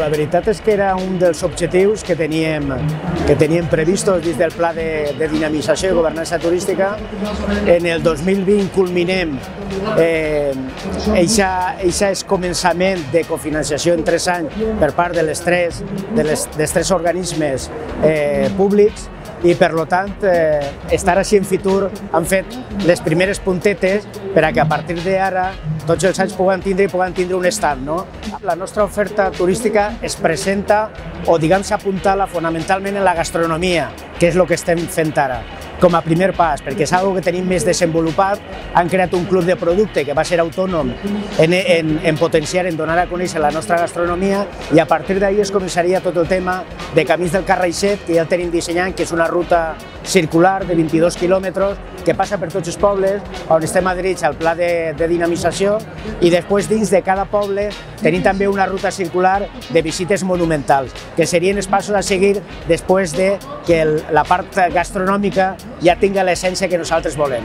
la veritat és que era un dels objectius que teníem previstos dins del Pla de dinamització i governança turística. En el 2020 culminem aquest començament de cofinanciació en 3 anys per part dels tres organismes públics, i per tant estar així en Fitur han fet les primeres puntetes per a que a partir d'ara tots els anys puguem tindre un stand. La nostra oferta turística es presenta o s'apuntala fonamentalment en la gastronomia, que és el que estem fent ara, com a primer pas, perquè és una cosa que tenim més desenvolupat. Han creat un club de producte que va ser autònom en potenciar, en donar a conèixer la nostra gastronomia, i a partir d'ahir es començaria tot el tema de Camins del Carraixet, que ja el tenim dissenyant, que és una ruta circular de 22 quilòmetres que passa per tots els pobles on estem adherits al pla de dinamització, i després dins de cada poble tenim també una ruta circular de visites monumentals, que serien els passos a seguir després de que la part gastronòmica ja tingui l'essència que nosaltres volem.